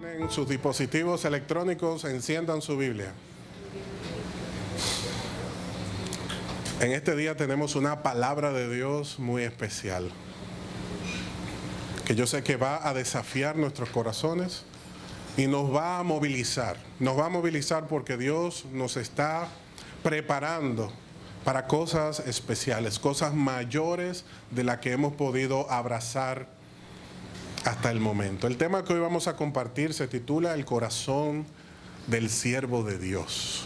En sus dispositivos electrónicos, enciendan su Biblia. En este día tenemos una palabra de Dios muy especial, que yo sé que va a desafiar nuestros corazones y nos va a movilizar. Nos va a movilizar porque Dios nos está preparando para cosas especiales, cosas mayores de las que hemos podido abrazar hasta el momento. El tema que hoy vamos a compartir se titula El corazón del siervo de Dios.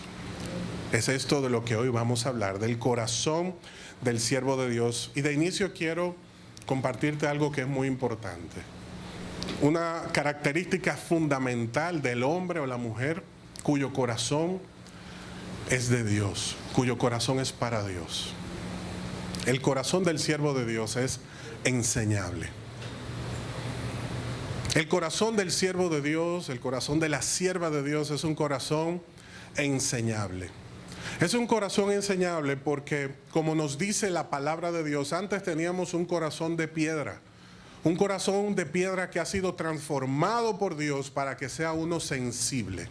Es esto de lo que hoy vamos a hablar, del corazón del siervo de Dios. Y de inicio quiero compartirte algo que es muy importante. Una característica fundamental del hombre o la mujer cuyo corazón es de Dios, cuyo corazón es para Dios. El corazón del siervo de Dios es enseñable. El corazón del siervo de Dios, el corazón de la sierva de Dios es un corazón enseñable. Es un corazón enseñable porque, como nos dice la palabra de Dios, antes teníamos un corazón de piedra. Un corazón de piedra que ha sido transformado por Dios para que sea uno sensible.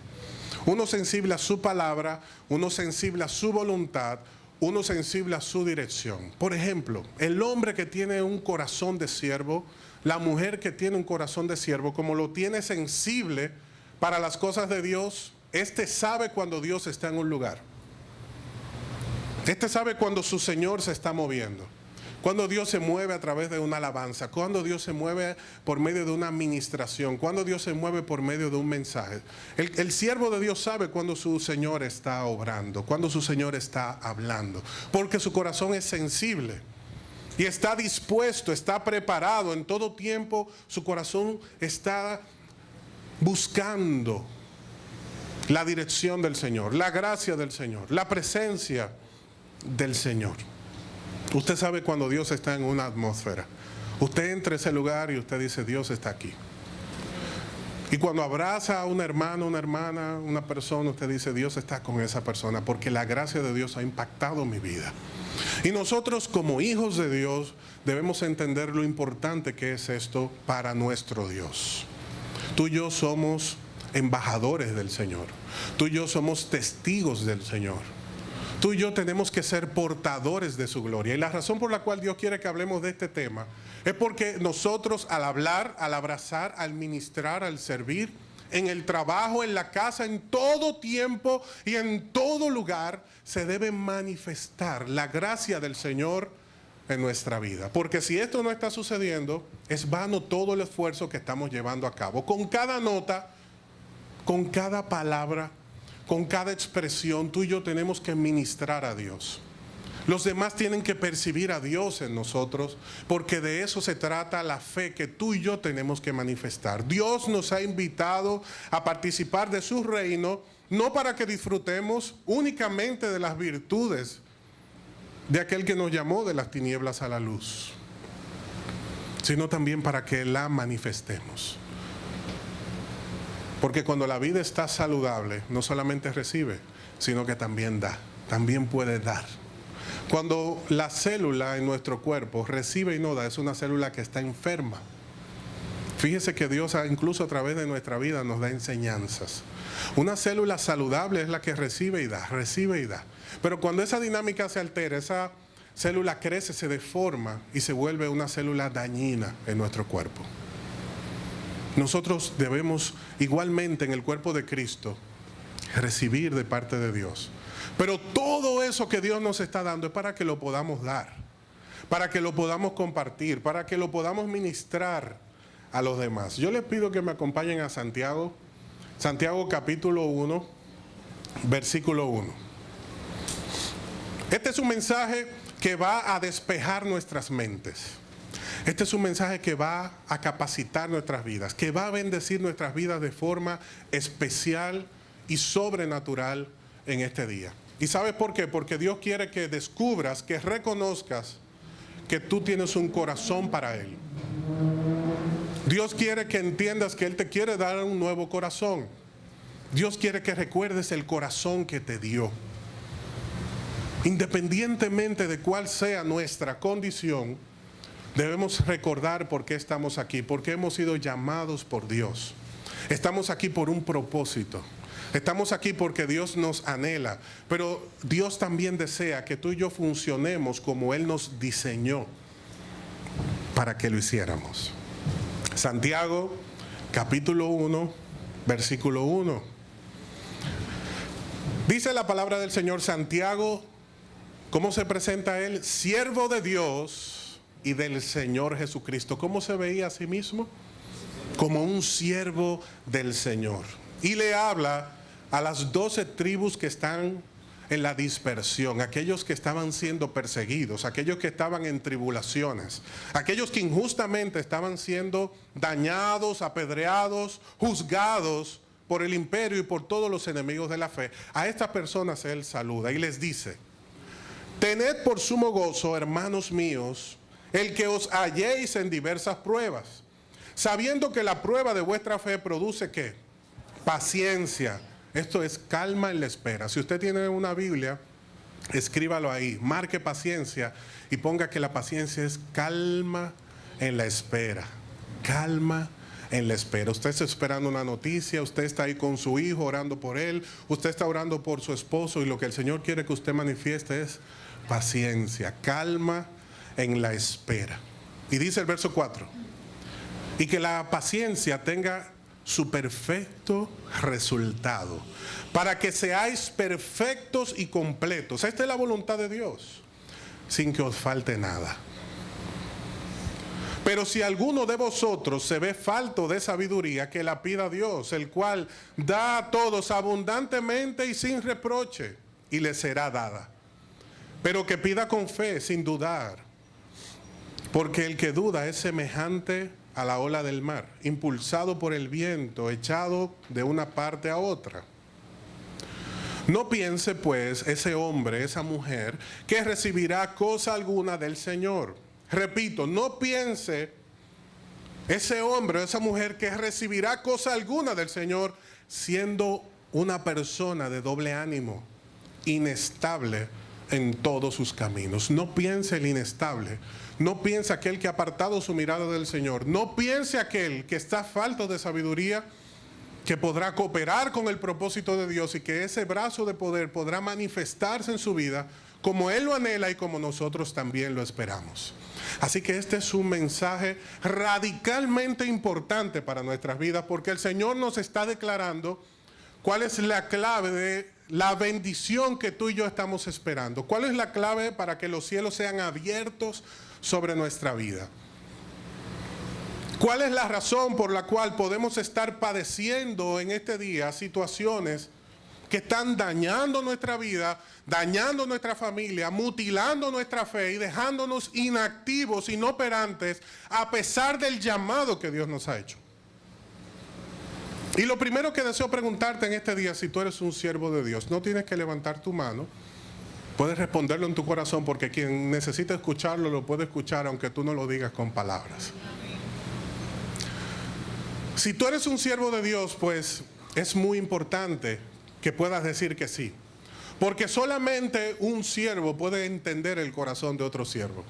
Uno sensible a su palabra, uno sensible a su voluntad, uno sensible a su dirección. Por ejemplo, el hombre que tiene un corazón de siervo, la mujer que tiene un corazón de siervo, como lo tiene sensible para las cosas de Dios, este sabe cuando Dios está en un lugar. Este sabe cuando su Señor se está moviendo. Cuando Dios se mueve a través de una alabanza, cuando Dios se mueve por medio de una administración, cuando Dios se mueve por medio de un mensaje. El siervo de Dios sabe cuando su Señor está obrando, cuando su Señor está hablando, porque su corazón es sensible. Y está dispuesto, está preparado en todo tiempo. Su corazón está buscando la dirección del Señor, la gracia del Señor, la presencia del Señor. Usted sabe cuando Dios está en una atmósfera. Usted entra a ese lugar y usted dice, Dios está aquí. Y cuando abraza a un hermano, una hermana, una persona, usted dice, Dios está con esa persona, porque la gracia de Dios ha impactado mi vida. Y nosotros como hijos de Dios debemos entender lo importante que es esto para nuestro Dios. Tú y yo somos embajadores del Señor. Tú y yo somos testigos del Señor. Tú y yo tenemos que ser portadores de su gloria. Y la razón por la cual Dios quiere que hablemos de este tema es porque nosotros al hablar, al abrazar, al ministrar, al servir, en el trabajo, en la casa, en todo tiempo y en todo lugar, se debe manifestar la gracia del Señor en nuestra vida. Porque si esto no está sucediendo, es vano todo el esfuerzo que estamos llevando a cabo. Con cada nota, con cada palabra, con cada expresión, tú y yo tenemos que ministrar a Dios. Los demás tienen que percibir a Dios en nosotros, porque de eso se trata la fe que tú y yo tenemos que manifestar. Dios nos ha invitado a participar de su reino, no para que disfrutemos únicamente de las virtudes de aquel que nos llamó de las tinieblas a la luz, sino también para que la manifestemos. Porque cuando la vida está saludable, no solamente recibe, sino que también da, también puede dar. Cuando la célula en nuestro cuerpo recibe y no da, es una célula que está enferma. Fíjese que Dios incluso a través de nuestra vida nos da enseñanzas. Una célula saludable es la que recibe y da, recibe y da. Pero cuando esa dinámica se altera, esa célula crece, se deforma y se vuelve una célula dañina en nuestro cuerpo. Nosotros debemos igualmente en el cuerpo de Cristo recibir de parte de Dios. Pero todo eso que Dios nos está dando es para que lo podamos dar, para que lo podamos compartir, para que lo podamos ministrar a los demás. Yo les pido que me acompañen a Santiago, Santiago capítulo 1, versículo 1. Este es un mensaje que va a despejar nuestras mentes. Este es un mensaje que va a capacitar nuestras vidas, que va a bendecir nuestras vidas de forma especial y sobrenatural en este día. ¿Y sabes por qué? Porque Dios quiere que descubras, que reconozcas que tú tienes un corazón para Él. Dios quiere que entiendas que Él te quiere dar un nuevo corazón. Dios quiere que recuerdes el corazón que te dio. Independientemente de cuál sea nuestra condición, debemos recordar por qué estamos aquí, por qué hemos sido llamados por Dios. Estamos aquí por un propósito. Estamos aquí porque Dios nos anhela, pero Dios también desea que tú y yo funcionemos como Él nos diseñó para que lo hiciéramos. Santiago, capítulo 1, versículo 1. Dice la palabra del Señor. Santiago, ¿cómo se presenta él? Siervo de Dios y del Señor Jesucristo. ¿Cómo se veía a sí mismo? Como un siervo del Señor. Y le habla a las 12 tribus que están en la dispersión, aquellos que estaban siendo perseguidos, aquellos que estaban en tribulaciones, aquellos que injustamente estaban siendo dañados, apedreados, juzgados por el imperio y por todos los enemigos de la fe. A estas personas él saluda y les dice: tened por sumo gozo, hermanos míos, el que os halléis en diversas pruebas, sabiendo que la prueba de vuestra fe produce ¿qué? Paciencia. Esto es calma en la espera. Si usted tiene una Biblia, escríbalo ahí, marque paciencia y ponga que la paciencia es calma en la espera. Calma en la espera. Usted está esperando una noticia, usted está ahí con su hijo orando por él, usted está orando por su esposo y lo que el Señor quiere que usted manifieste es paciencia, calma en la espera. Y dice el verso 4, y que la paciencia tenga su perfecto resultado, para que seáis perfectos y completos. Esta es la voluntad de Dios, sin que os falte nada. Pero si alguno de vosotros se ve falto de sabiduría, que la pida a Dios, el cual da a todos abundantemente y sin reproche, y le será dada. Pero que pida con fe, sin dudar, porque el que duda es semejante a la ola del mar, impulsado por el viento, echado de una parte a otra. No piense pues ese hombre, esa mujer, que recibirá cosa alguna del Señor. Repito, no piense ese hombre o esa mujer que recibirá cosa alguna del Señor, siendo una persona de doble ánimo, inestable en todos sus caminos. No piense el inestable. No piense aquel que ha apartado su mirada del Señor. No piense aquel que está falto de sabiduría, que podrá cooperar con el propósito de Dios y que ese brazo de poder podrá manifestarse en su vida como Él lo anhela y como nosotros también lo esperamos. Así que este es un mensaje radicalmente importante para nuestras vidas, porque el Señor nos está declarando cuál es la clave de la bendición que tú y yo estamos esperando. ¿Cuál es la clave para que los cielos sean abiertos sobre nuestra vida? ¿Cuál es la razón por la cual podemos estar padeciendo en este día situaciones que están dañando nuestra vida, dañando nuestra familia, mutilando nuestra fe y dejándonos inactivos, inoperantes, a pesar del llamado que Dios nos ha hecho? Y lo primero que deseo preguntarte en este día, si tú eres un siervo de Dios, no tienes que levantar tu mano, puedes responderlo en tu corazón, porque quien necesita escucharlo lo puede escuchar aunque tú no lo digas con palabras. Si tú eres un siervo de Dios, pues es muy importante que puedas decir que sí, porque solamente un siervo puede entender el corazón de otro siervo.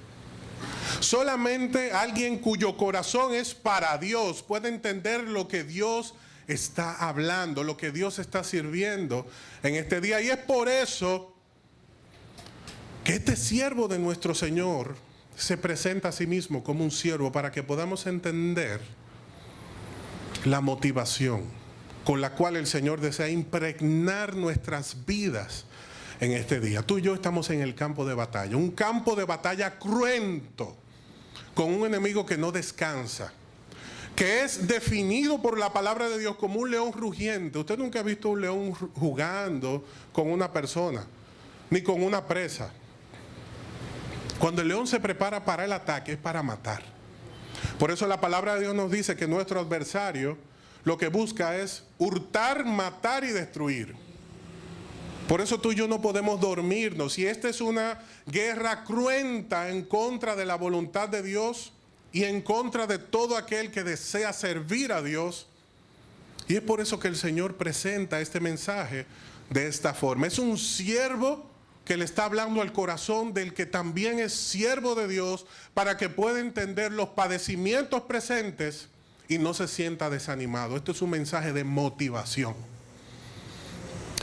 Solamente alguien cuyo corazón es para Dios puede entender lo que Dios está hablando, lo que Dios está sirviendo en este día. Y es por eso que este siervo de nuestro Señor se presenta a sí mismo como un siervo, para que podamos entender la motivación con la cual el Señor desea impregnar nuestras vidas en este día. Tú y yo estamos en el campo de batalla, un campo de batalla cruento, con un enemigo que no descansa, que es definido por la palabra de Dios como un león rugiente. Usted nunca ha visto un león jugando con una persona, ni con una presa. Cuando el león se prepara para el ataque, es para matar. Por eso la palabra de Dios nos dice que nuestro adversario lo que busca es hurtar, matar y destruir. Por eso tú y yo no podemos dormirnos. Y esta es una guerra cruenta en contra de la voluntad de Dios y en contra de todo aquel que desea servir a Dios. Y es por eso que el Señor presenta este mensaje de esta forma. Es un siervo que le está hablando al corazón del que también es siervo de Dios, para que pueda entender los padecimientos presentes y no se sienta desanimado. Esto es un mensaje de motivación.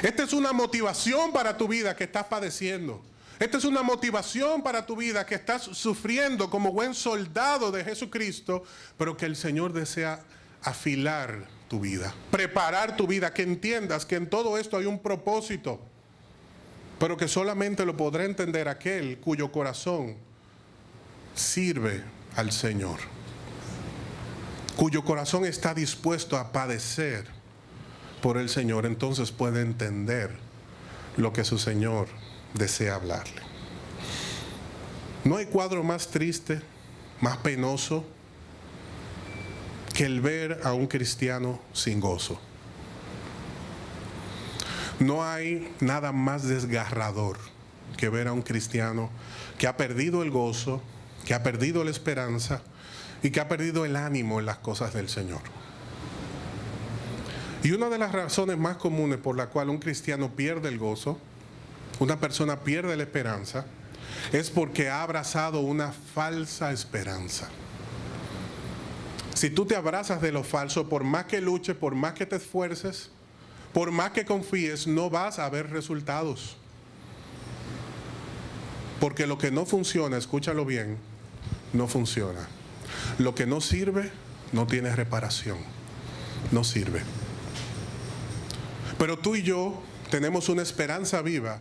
Esta es una motivación para tu vida que estás padeciendo. Esta es una motivación para tu vida que estás sufriendo como buen soldado de Jesucristo, pero que el Señor desea afilar tu vida, preparar tu vida, que entiendas que en todo esto hay un propósito, pero que solamente lo podrá entender aquel cuyo corazón sirve al Señor, cuyo corazón está dispuesto a padecer por el Señor. Entonces puede entender lo que su Señor desea hablarle. No hay cuadro más triste, más penoso, que el ver a un cristiano sin gozo. No hay nada más desgarrador que ver a un cristiano que ha perdido el gozo, que ha perdido la esperanza y que ha perdido el ánimo en las cosas del Señor. Y una de las razones más comunes por la cual un cristiano pierde el gozo, una persona pierde la esperanza, es porque ha abrazado una falsa esperanza. Si tú te abrazas de lo falso, por más que luches, por más que te esfuerces, por más que confíes, no vas a ver resultados. Porque lo que no funciona, escúchalo bien, no funciona. Lo que no sirve, no tiene reparación. No sirve. Pero tú y yo tenemos una esperanza viva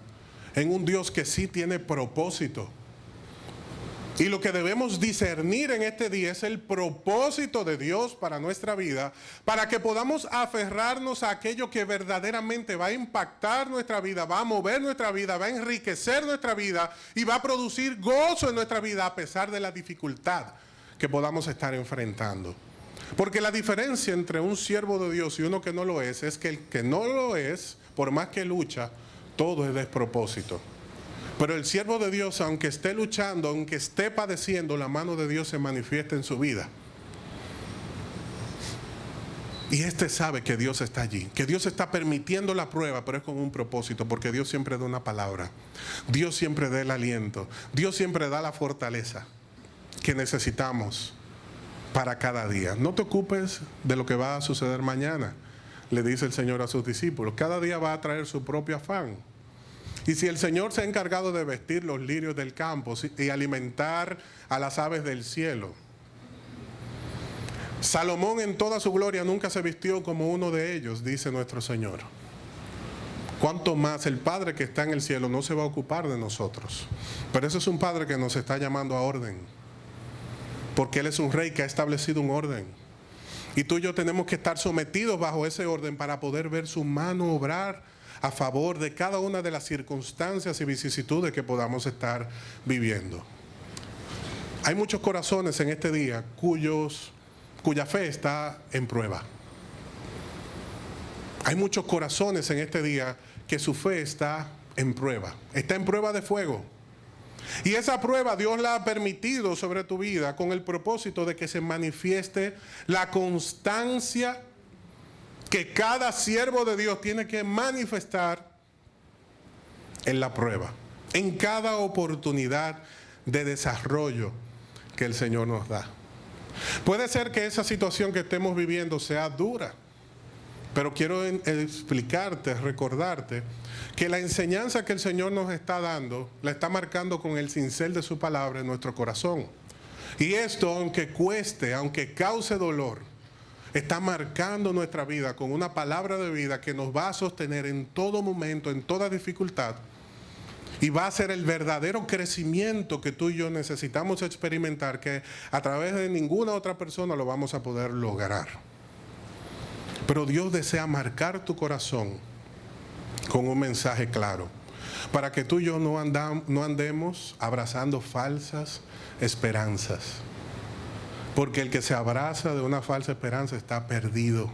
en un Dios que sí tiene propósito. Y lo que debemos discernir en este día es el propósito de Dios para nuestra vida, para que podamos aferrarnos a aquello que verdaderamente va a impactar nuestra vida, va a mover nuestra vida, va a enriquecer nuestra vida y va a producir gozo en nuestra vida a pesar de la dificultad que podamos estar enfrentando. Porque la diferencia entre un siervo de Dios y uno que no lo es que el que no lo es, por más que lucha, todo es despropósito. Pero el siervo de Dios, aunque esté luchando, aunque esté padeciendo, la mano de Dios se manifiesta en su vida. Y este sabe que Dios está allí, que Dios está permitiendo la prueba, pero es con un propósito, porque Dios siempre da una palabra. Dios siempre da el aliento. Dios siempre da la fortaleza que necesitamos para cada día. No te ocupes de lo que va a suceder mañana, le dice el Señor a sus discípulos. Cada día va a traer su propio afán. Y si el Señor se ha encargado de vestir los lirios del campo y alimentar a las aves del cielo, Salomón en toda su gloria nunca se vistió como uno de ellos, dice nuestro Señor. ¿Cuánto más el Padre que está en el cielo no se va a ocupar de nosotros? Pero ese es un Padre que nos está llamando a orden, porque Él es un rey que ha establecido un orden. Y tú y yo tenemos que estar sometidos bajo ese orden para poder ver su mano obrar a favor de cada una de las circunstancias y vicisitudes que podamos estar viviendo. Hay muchos corazones en este día cuya fe está en prueba. Hay muchos corazones en este día que su fe está en prueba de fuego. Y esa prueba Dios la ha permitido sobre tu vida con el propósito de que se manifieste la constancia que cada siervo de Dios tiene que manifestar en la prueba, en cada oportunidad de desarrollo que el Señor nos da. Puede ser que esa situación que estemos viviendo sea dura, pero quiero explicarte, recordarte que la enseñanza que el Señor nos está dando, la está marcando con el cincel de su palabra en nuestro corazón. Y esto, aunque cueste, aunque cause dolor, está marcando nuestra vida con una palabra de vida que nos va a sostener en todo momento, en toda dificultad, y va a ser el verdadero crecimiento que tú y yo necesitamos experimentar, que a través de ninguna otra persona lo vamos a poder lograr. Pero Dios desea marcar tu corazón con un mensaje claro, para que tú y yo no andemos abrazando falsas esperanzas. Porque el que se abraza de una falsa esperanza está perdido.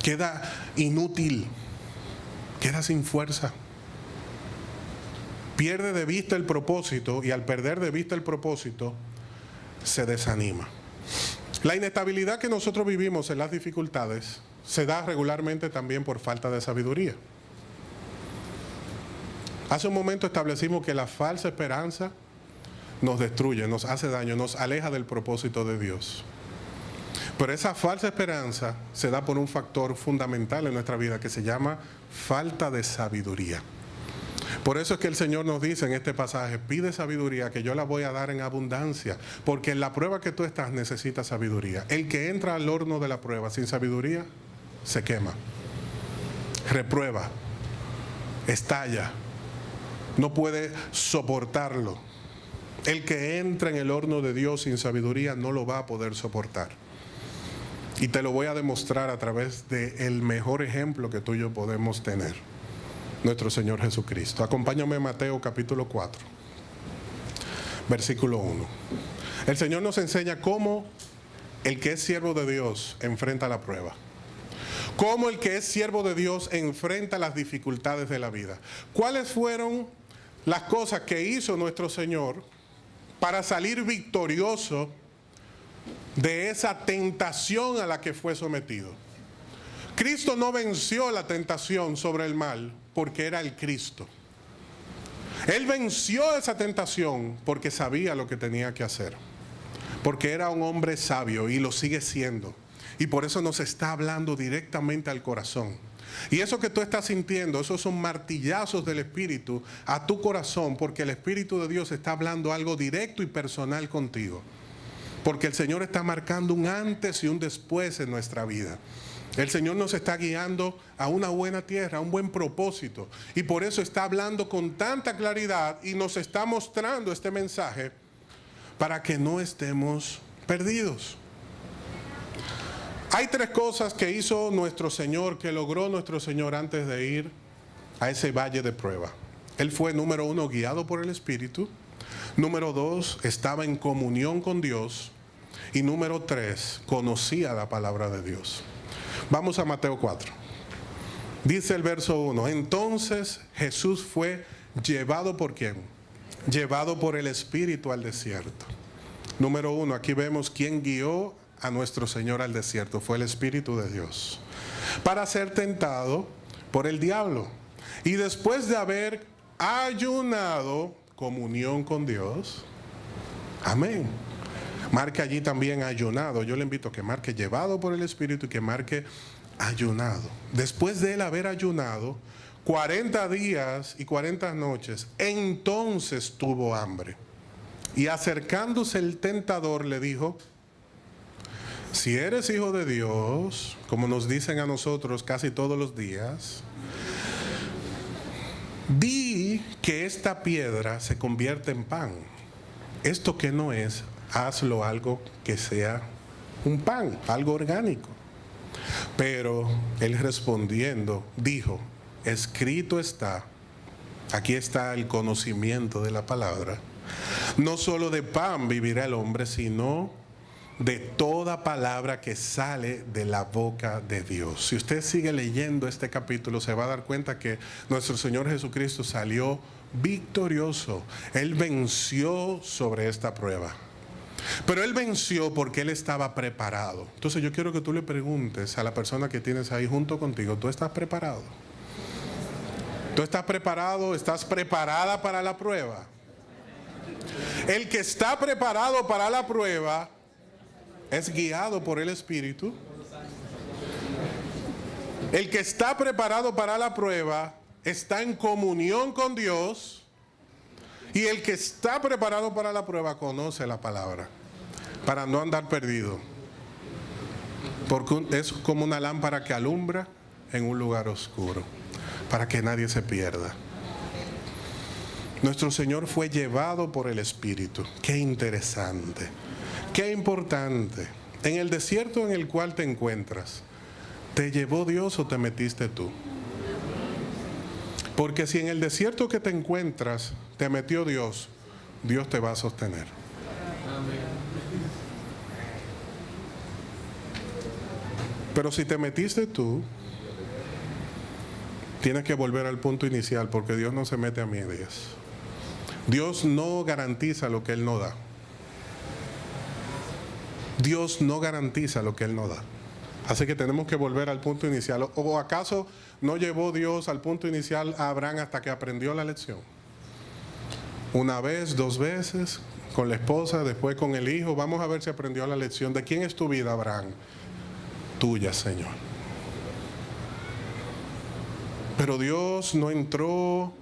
Queda inútil, queda sin fuerza. Pierde de vista el propósito y al perder de vista el propósito se desanima. La inestabilidad que nosotros vivimos en las dificultades se da regularmente también por falta de sabiduría. Hace un momento establecimos que la falsa esperanza nos destruye, nos hace daño, nos aleja del propósito de Dios. Pero esa falsa esperanza se da por un factor fundamental en nuestra vida que se llama falta de sabiduría. Por eso es que el Señor nos dice en este pasaje, pide sabiduría que yo la voy a dar en abundancia, porque en la prueba que tú estás necesitas sabiduría. El que entra al horno de la prueba sin sabiduría, se quema, reprueba, estalla, no puede soportarlo. El que entra en el horno de Dios sin sabiduría no lo va a poder soportar. Y te lo voy a demostrar a través del mejor ejemplo que tú y yo podemos tener. Nuestro Señor Jesucristo. Acompáñame a Mateo capítulo 4, versículo 1. El Señor nos enseña cómo el que es siervo de Dios enfrenta la prueba. Cómo el que es siervo de Dios enfrenta las dificultades de la vida. ¿Cuáles fueron las cosas que hizo nuestro Señor para salir victorioso de esa tentación a la que fue sometido? Cristo no venció la tentación sobre el mal porque era el Cristo. Él venció esa tentación porque sabía lo que tenía que hacer. Porque era un hombre sabio y lo sigue siendo. Y por eso nos está hablando directamente al corazón. Y eso que tú estás sintiendo, esos son martillazos del Espíritu a tu corazón, porque el Espíritu de Dios está hablando algo directo y personal contigo. Porque el Señor está marcando un antes y un después en nuestra vida. El Señor nos está guiando a una buena tierra, a un buen propósito. Y por eso está hablando con tanta claridad y nos está mostrando este mensaje para que no estemos perdidos. Hay tres cosas que hizo nuestro Señor, que logró nuestro Señor antes de ir a ese valle de prueba. Él fue, número 1, guiado por el Espíritu. Número 2, estaba en comunión con Dios. Y número 3, conocía la palabra de Dios. Vamos a Mateo 4. Dice el verso 1. Entonces Jesús fue llevado ¿por quién? Llevado por el Espíritu al desierto. Número 1, aquí vemos quién guió a nuestro Señor al desierto. Fue el Espíritu de Dios. Para ser tentado por el diablo. Y después de haber ayunado, comunión con Dios. Amén. Marque allí también ayunado. Yo le invito a que marque llevado por el Espíritu y que marque ayunado. Después de él haber ayunado 40 días y 40 noches, entonces tuvo hambre. Y acercándose el tentador le dijo, si eres hijo de Dios, como nos dicen a nosotros casi todos los días, di que esta piedra se convierte en pan. Esto que no es, hazlo algo que sea un pan, algo orgánico. Pero él respondiendo dijo, escrito está, aquí está el conocimiento de la palabra, no solo de pan vivirá el hombre, sino de toda palabra que sale de la boca de Dios. Si usted sigue leyendo este capítulo, se va a dar cuenta que nuestro Señor Jesucristo salió victorioso. Él venció sobre esta prueba. Pero él venció porque él estaba preparado. Entonces yo quiero que tú le preguntes a la persona que tienes ahí junto contigo, ¿tú estás preparado? ¿Tú estás preparado? ¿Estás preparada para la prueba? El que está preparado para la prueba es guiado por el Espíritu. El que está preparado para la prueba está en comunión con Dios. Y el que está preparado para la prueba conoce la palabra para no andar perdido. Porque es como una lámpara que alumbra en un lugar oscuro, para que nadie se pierda. Nuestro Señor fue llevado por el Espíritu. Qué interesante, qué importante. En el desierto en el cual te encuentras, ¿te llevó Dios o te metiste tú? Porque si en el desierto que te encuentras te metió Dios, Dios te va a sostener. Pero si te metiste tú, tienes que volver al punto inicial, porque Dios no se mete a medias. Dios no garantiza lo que Él no da. Dios no garantiza lo que Él no da. Así que tenemos que volver al punto inicial. ¿O acaso no llevó Dios al punto inicial a Abraham hasta que aprendió la lección? Una vez, dos veces, con la esposa, después con el hijo. Vamos a ver si aprendió la lección. ¿De quién es tu vida, Abraham? Tuya, Señor. Pero Dios no entró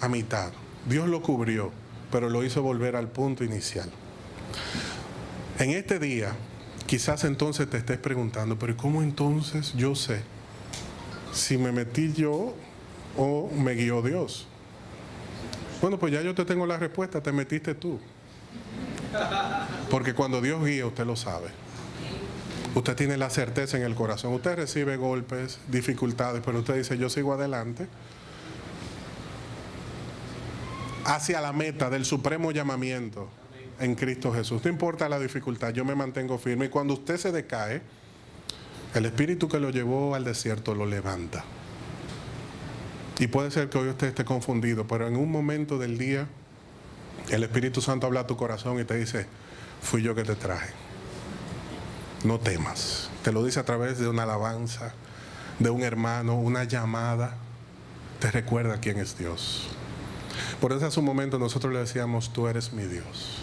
a mitad. Dios lo cubrió, pero lo hizo volver al punto inicial. En este día, quizás entonces te estés preguntando, pero ¿cómo entonces yo sé si me metí yo o me guió Dios? Bueno, pues ya yo te tengo la respuesta, te metiste tú. Porque cuando Dios guía, usted lo sabe. Usted tiene la certeza en el corazón. Usted recibe golpes, dificultades, pero usted dice, yo sigo adelante hacia la meta del supremo llamamiento en Cristo Jesús. No importa la dificultad, yo me mantengo firme. Y cuando usted se decae, el espíritu que lo llevó al desierto lo levanta. Y puede ser que hoy usted esté confundido, pero en un momento del día, el Espíritu Santo habla a tu corazón y te dice, fui yo que te traje. No temas. Te lo dice a través de una alabanza, de un hermano, una llamada. Te recuerda quién es Dios. Por eso hace un momento nosotros le decíamos, tú eres mi Dios.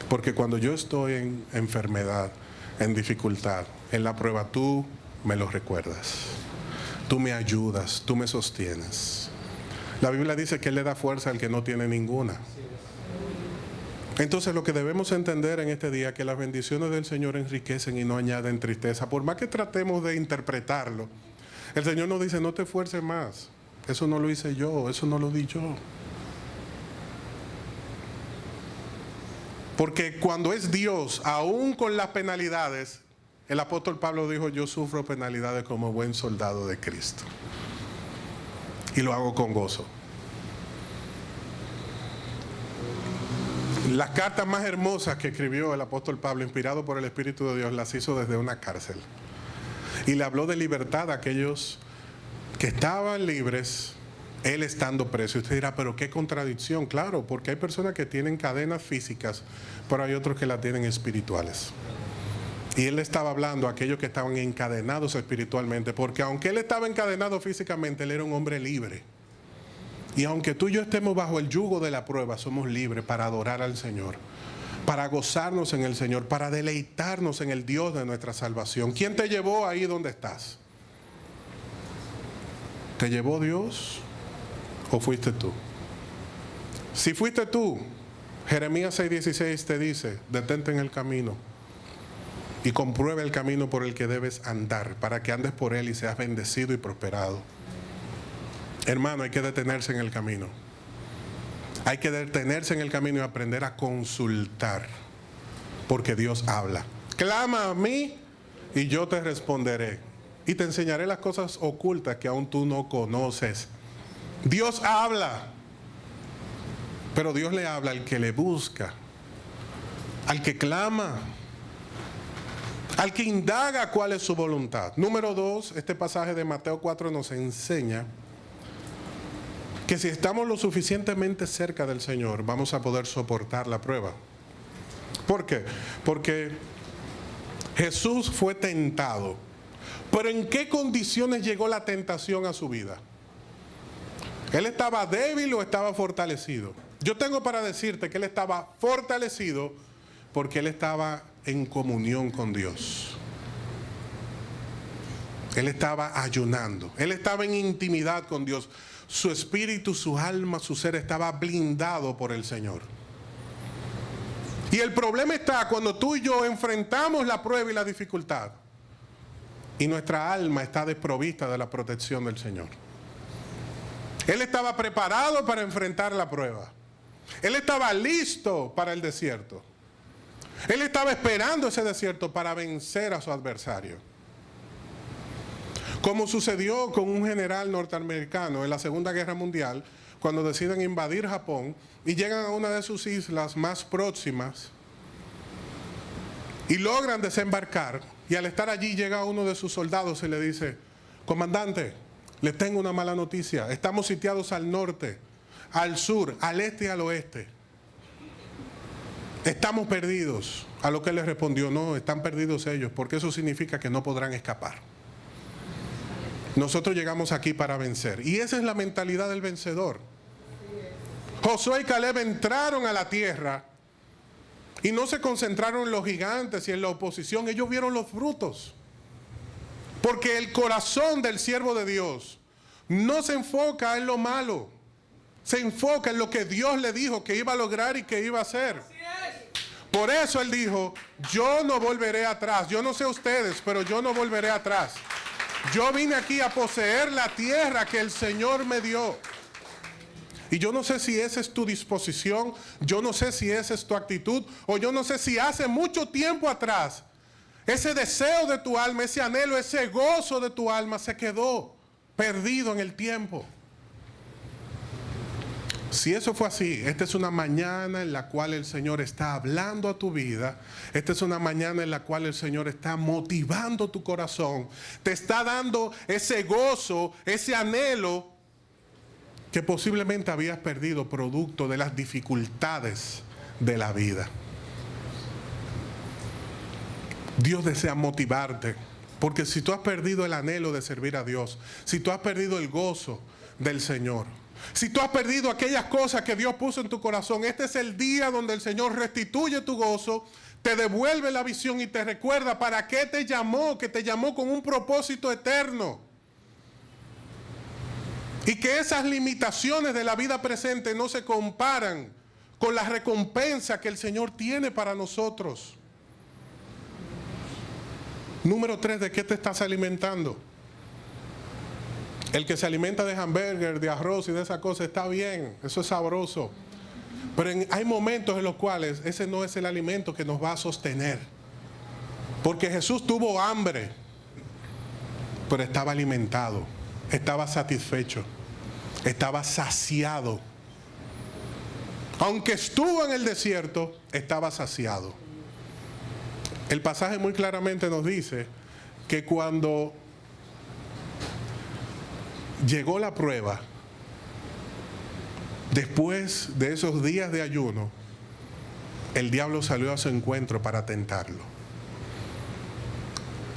Porque cuando yo estoy en enfermedad, en dificultad, en la prueba, tú me lo recuerdas. Tú me ayudas, tú me sostienes. La Biblia dice que Él le da fuerza al que no tiene ninguna. Entonces lo que debemos entender en este día es que las bendiciones del Señor enriquecen y no añaden tristeza. Por más que tratemos de interpretarlo, el Señor nos dice, no te esfuerces más. Eso no lo hice yo, eso no lo di yo. Porque cuando es Dios, aún con las penalidades, el apóstol Pablo dijo, yo sufro penalidades como buen soldado de Cristo. Y lo hago con gozo. Las cartas más hermosas que escribió el apóstol Pablo, inspirado por el Espíritu de Dios, las hizo desde una cárcel. Y le habló de libertad a aquellos que estaban libres, él estando preso. Y usted dirá, pero qué contradicción. Claro, porque hay personas que tienen cadenas físicas, pero hay otros que las tienen espirituales. Y él estaba hablando a aquellos que estaban encadenados espiritualmente, porque aunque él estaba encadenado físicamente, él era un hombre libre. Y aunque tú y yo estemos bajo el yugo de la prueba, somos libres para adorar al Señor, para gozarnos en el Señor, para deleitarnos en el Dios de nuestra salvación. ¿Quién te llevó ahí donde estás? ¿Te llevó Dios o fuiste tú? Si fuiste tú, Jeremías 6:16 te dice, detente en el camino y compruebe el camino por el que debes andar, para que andes por él y seas bendecido y prosperado. Hermano, hay que detenerse en el camino. Hay que detenerse en el camino y aprender a consultar, porque Dios habla. Clama a mí y yo te responderé y te enseñaré las cosas ocultas que aún tú no conoces. Dios habla, pero Dios le habla al que le busca, al que clama, al que indaga cuál es su voluntad. Número 2, este pasaje de Mateo 4 nos enseña que si estamos lo suficientemente cerca del Señor, vamos a poder soportar la prueba. ¿Por qué? Porque Jesús fue tentado. Pero ¿en qué condiciones llegó la tentación a su vida? ¿Él estaba débil o estaba fortalecido? Yo tengo para decirte que él estaba fortalecido porque él estaba en comunión con Dios. Él estaba ayunando. Él estaba en intimidad con Dios. Su espíritu, su alma, su ser estaba blindado por el Señor. Y el problema está cuando tú y yo enfrentamos la prueba y la dificultad y nuestra alma está desprovista de la protección del Señor. Él estaba preparado para enfrentar la prueba. Él estaba listo para el desierto. Él estaba esperando ese desierto para vencer a su adversario. Como sucedió con un general norteamericano en la Segunda Guerra Mundial, cuando deciden invadir Japón y llegan a una de sus islas más próximas y logran desembarcar, y al estar allí llega uno de sus soldados y le dice, comandante, les tengo una mala noticia, estamos sitiados al norte, al sur, al este y al oeste. Estamos perdidos. A lo que él les respondió, no, están perdidos ellos, porque eso significa que no podrán escapar. Nosotros llegamos aquí para vencer. Y esa es la mentalidad del vencedor. Josué y Caleb entraron a la tierra Y no se concentraron en los gigantes y en la oposición, ellos vieron los frutos. Porque el corazón del siervo de Dios no se enfoca en lo malo, se enfoca en lo que Dios le dijo que iba a lograr y que iba a hacer. Por eso él dijo, yo no volveré atrás. Yo no sé ustedes, pero yo no volveré atrás. Yo vine aquí a poseer la tierra que el Señor me dio. Y yo no sé si esa es tu disposición, yo no sé si esa es tu actitud, o yo no sé si hace mucho tiempo atrás ese deseo de tu alma, ese anhelo, ese gozo de tu alma se quedó perdido en el tiempo. Si eso fue así, esta es una mañana en la cual el Señor está hablando a tu vida. Esta es una mañana en la cual el Señor está motivando tu corazón. Te está dando ese gozo, ese anhelo que posiblemente habías perdido producto de las dificultades de la vida. Dios desea motivarte, porque si tú has perdido el anhelo de servir a Dios, si tú has perdido el gozo del Señor, si tú has perdido aquellas cosas que Dios puso en tu corazón, este es el día donde el Señor restituye tu gozo, te devuelve la visión y te recuerda para qué te llamó, que te llamó con un propósito eterno. Y que esas limitaciones de la vida presente no se comparan con la recompensa que el Señor tiene para nosotros. Número 3, ¿de qué te estás alimentando? El que se alimenta de hamburger, de arroz y de esa cosa está bien, eso es sabroso. Pero hay momentos en los cuales ese no es el alimento que nos va a sostener. Porque Jesús tuvo hambre, pero estaba alimentado, estaba satisfecho, estaba saciado. Aunque estuvo en el desierto, estaba saciado. El pasaje muy claramente nos dice que cuando llegó la prueba, después de esos días de ayuno, el diablo salió a su encuentro para tentarlo.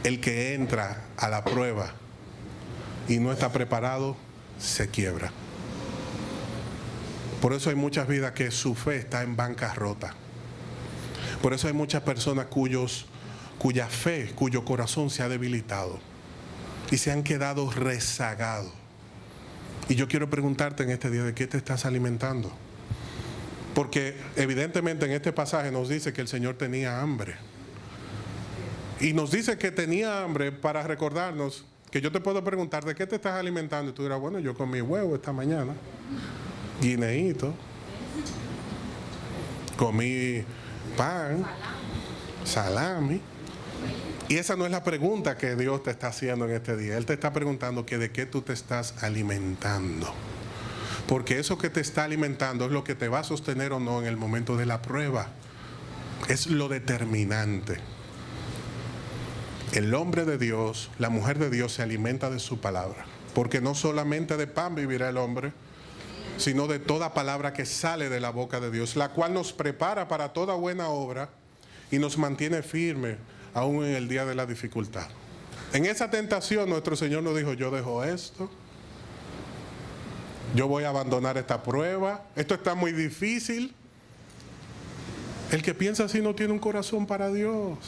El que entra a la prueba y no está preparado, se quiebra. Por eso hay muchas vidas que su fe está en bancarrota. Por eso hay muchas personas cuya fe, cuyo corazón se ha debilitado y se han quedado rezagados. Y yo quiero preguntarte en este día, ¿de qué te estás alimentando? Porque evidentemente en este pasaje nos dice que el Señor tenía hambre. Y nos dice que tenía hambre para recordarnos que yo te puedo preguntar, ¿de qué te estás alimentando? Y tú dirás, bueno, yo comí huevo esta mañana, guineíto, comí pan, salami. Y esa no es la pregunta que Dios te está haciendo en este día. Él te está preguntando que de qué tú te estás alimentando. Porque eso que te está alimentando es lo que te va a sostener o no en el momento de la prueba. Es lo determinante. El hombre de Dios, la mujer de Dios se alimenta de su palabra. Porque no solamente de pan vivirá el hombre, sino de toda palabra que sale de la boca de Dios, la cual nos prepara para toda buena obra y nos mantiene firmes aún en el día de la dificultad. En esa tentación nuestro Señor nos dijo, yo dejo esto, yo voy a abandonar esta prueba, esto está muy difícil. El que piensa así no tiene un corazón para Dios,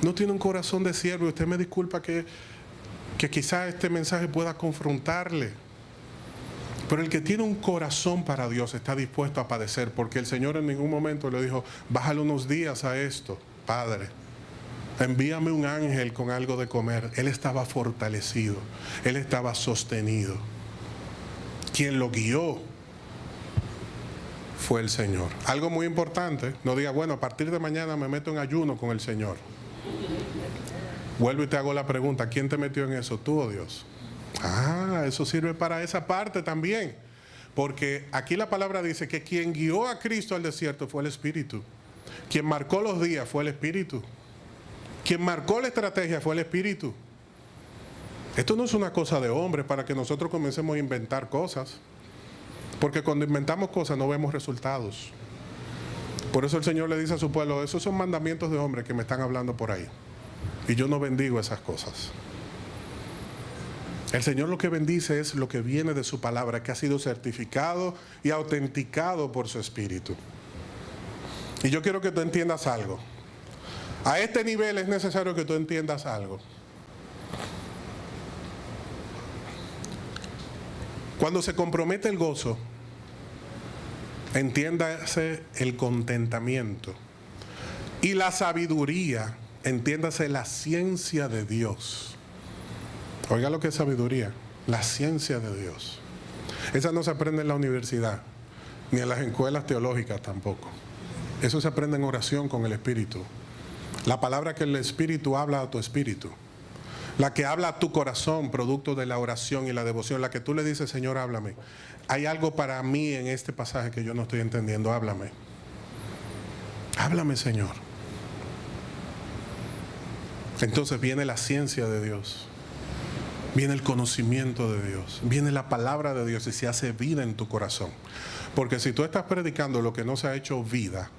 no tiene un corazón de siervo. Usted me disculpa que quizás este mensaje pueda confrontarle, pero el que tiene un corazón para Dios está dispuesto a padecer, porque el Señor en ningún momento le dijo, bájale unos días a esto, Padre, envíame un ángel con algo de comer. Él estaba fortalecido, él estaba sostenido. Quien lo guió fue el Señor. Algo muy importante, no diga, bueno, a partir de mañana me meto en ayuno con el Señor. Vuelvo y te hago la pregunta, ¿quién te metió en eso? ¿Tú o Dios? Ah, eso sirve para esa parte también. Porque aquí la palabra dice que quien guió a Cristo al desierto fue el Espíritu. Quien marcó los días fue el Espíritu. Quien marcó la estrategia fue el Espíritu. Esto no es una cosa de hombre para que nosotros comencemos a inventar cosas. Porque cuando inventamos cosas no vemos resultados. Por eso el Señor le dice a su pueblo, esos son mandamientos de hombres que me están hablando por ahí. Y yo no bendigo esas cosas. El Señor lo que bendice es lo que viene de su palabra, que ha sido certificado y autenticado por su Espíritu. Y yo quiero que tú entiendas algo. A este nivel es necesario que tú entiendas algo. Cuando se compromete el gozo, entiéndase el contentamiento. Y la sabiduría, entiéndase la ciencia de Dios. Oiga lo que es sabiduría, la ciencia de Dios. Esa no se aprende en la universidad, ni en las escuelas teológicas tampoco. Eso se aprende en oración con el Espíritu. La palabra que el Espíritu habla a tu espíritu. La que habla a tu corazón, producto de la oración y la devoción. La que tú le dices, Señor, háblame. Hay algo para mí en este pasaje que yo no estoy entendiendo, háblame. Háblame, Señor. Entonces viene la ciencia de Dios. Viene el conocimiento de Dios. Viene la palabra de Dios y se hace vida en tu corazón. Porque si tú estás predicando lo que no se ha hecho vida,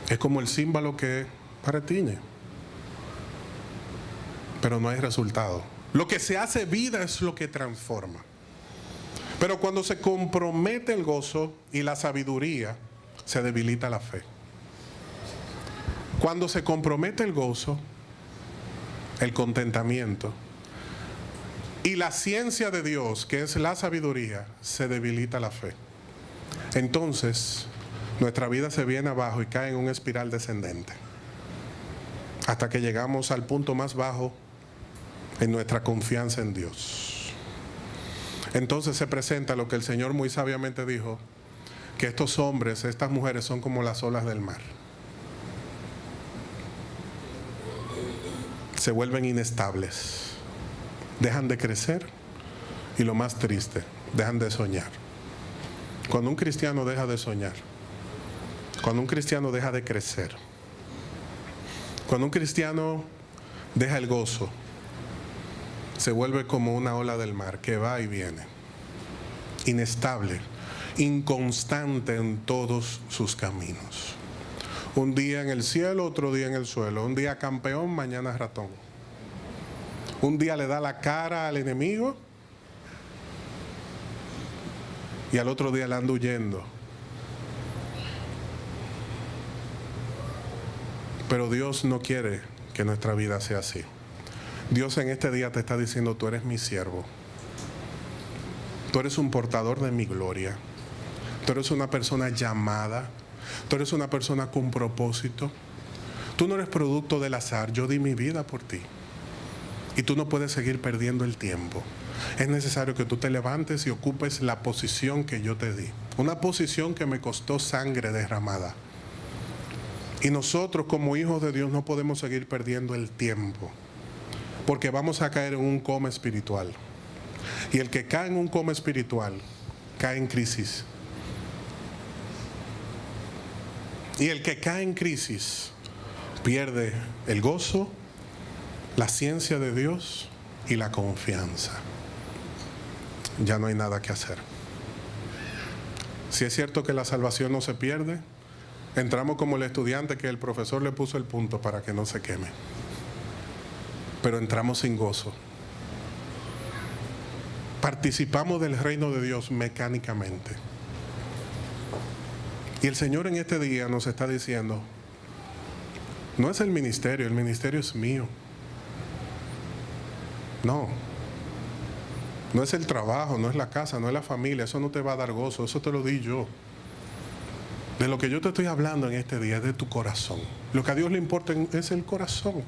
es como el címbalo que retiñe, pero no hay resultado. Lo que se hace vida es lo que transforma. Pero cuando se compromete el gozo y la sabiduría, se debilita la fe. Cuando se compromete el gozo, el contentamiento y la ciencia de Dios, que es la sabiduría, se debilita la fe. Entonces, nuestra vida se viene abajo y cae en una espiral descendente, hasta que llegamos al punto más bajo en nuestra confianza en Dios. Entonces se presenta lo que el Señor muy sabiamente dijo, que estos hombres, estas mujeres son como las olas del mar. Se vuelven inestables, dejan de crecer y lo más triste, dejan de soñar. Cuando un cristiano deja de soñar, cuando un cristiano deja de crecer, cuando un cristiano deja el gozo, se vuelve como una ola del mar que va y viene, inestable, inconstante en todos sus caminos. Un día en el cielo, otro día en el suelo. Un día campeón, mañana ratón. Un día le da la cara al enemigo y al otro día le anda huyendo. Pero Dios no quiere que nuestra vida sea así. Dios en este día te está diciendo, tú eres mi siervo. Tú eres un portador de mi gloria. Tú eres una persona llamada. Tú eres una persona con propósito. Tú no eres producto del azar. Yo di mi vida por ti. Y tú no puedes seguir perdiendo el tiempo. Es necesario que tú te levantes y ocupes la posición que yo te di. Una posición que me costó sangre derramada. Y nosotros como hijos de Dios no podemos seguir perdiendo el tiempo, porque vamos a caer en un coma espiritual. Y el que cae en un coma espiritual, cae en crisis. Y el que cae en crisis, pierde el gozo, la ciencia de Dios y la confianza. Ya no hay nada que hacer. Si es cierto que la salvación no se pierde, entramos como el estudiante que el profesor le puso el punto para que no se queme. Pero entramos sin gozo. Participamos del reino de Dios mecánicamente. Y el Señor en este día nos está diciendo, no es el ministerio es mío. No es el trabajo, no es la casa, no es la familia, eso no te va a dar gozo, eso te lo di yo. De lo que yo te estoy hablando en este día es de tu corazón. Lo que a Dios le importa es el corazón.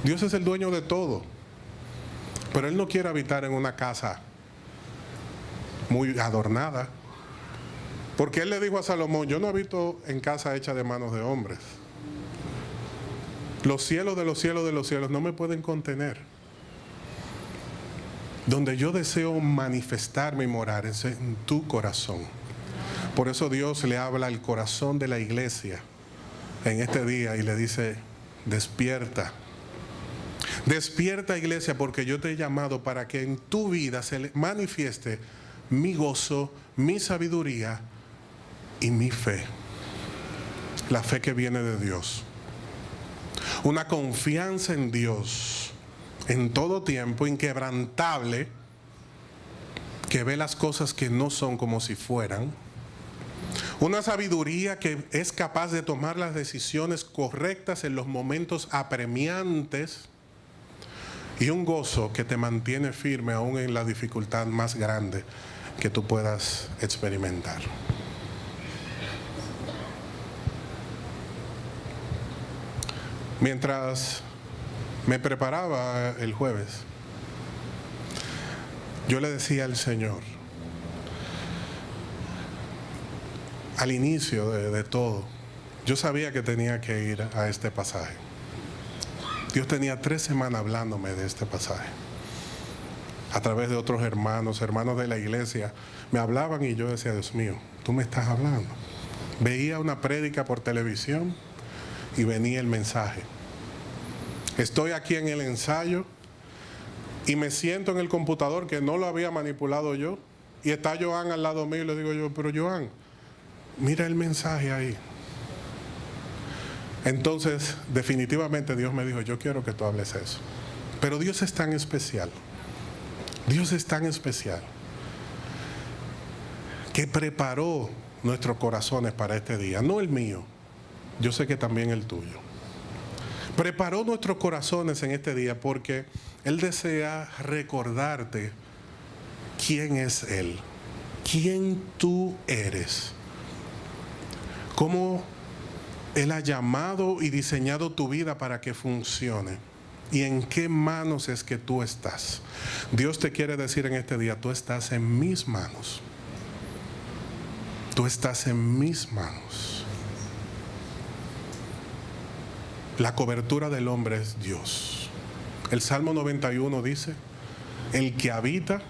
Dios es el dueño de todo. Pero Él no quiere habitar en una casa muy adornada. Porque Él le dijo a Salomón, yo no habito en casa hecha de manos de hombres. Los cielos de los cielos de los cielos no me pueden contener. Donde yo deseo manifestarme y morar es en tu corazón. Por eso Dios le habla al corazón de la iglesia en este día y le dice, despierta. Despierta, iglesia, porque yo te he llamado para que en tu vida se manifieste mi gozo, mi sabiduría y mi fe. La fe que viene de Dios. Una confianza en Dios en todo tiempo, inquebrantable, que ve las cosas que no son como si fueran. Una sabiduría que es capaz de tomar las decisiones correctas en los momentos apremiantes. Y un gozo que te mantiene firme aún en la dificultad más grande que tú puedas experimentar. Mientras me preparaba el jueves, yo le decía al Señor, al inicio de todo, yo sabía que tenía que ir a este pasaje. Dios tenía 3 semanas hablándome de este pasaje. A través de otros hermanos de la iglesia, me hablaban y yo decía, Dios mío, tú me estás hablando. Veía una prédica por televisión y venía el mensaje. Estoy aquí en el ensayo y me siento en el computador que no lo había manipulado yo. Y está Joan al lado mío y le digo yo, pero Joan, mira el mensaje ahí. Entonces, definitivamente Dios me dijo, yo quiero que tú hables eso. Pero Dios es tan especial. Dios es tan especial que preparó nuestros corazones para este día. No el mío, yo sé que también el tuyo. Preparó nuestros corazones en este día porque Él desea recordarte quién es Él, quién tú eres, cómo Él ha llamado y diseñado tu vida para que funcione. ¿Y en qué manos es que tú estás? Dios te quiere decir en este día, tú estás en mis manos. Tú estás en mis manos. La cobertura del hombre es Dios. El Salmo 91 dice, el que habita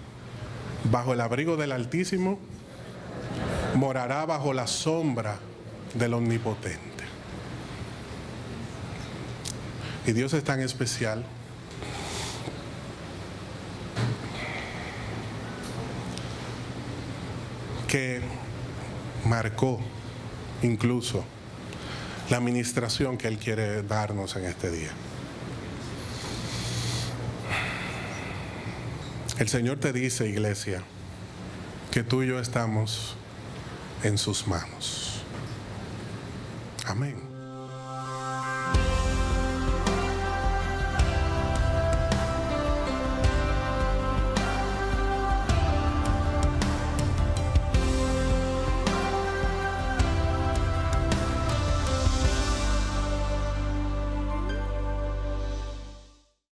bajo el abrigo del Altísimo morará bajo la sombra del Omnipotente. Y Dios es tan especial que marcó incluso la administración que Él quiere darnos en este día. El Señor te dice, iglesia, que tú y yo estamos en sus manos. Amén.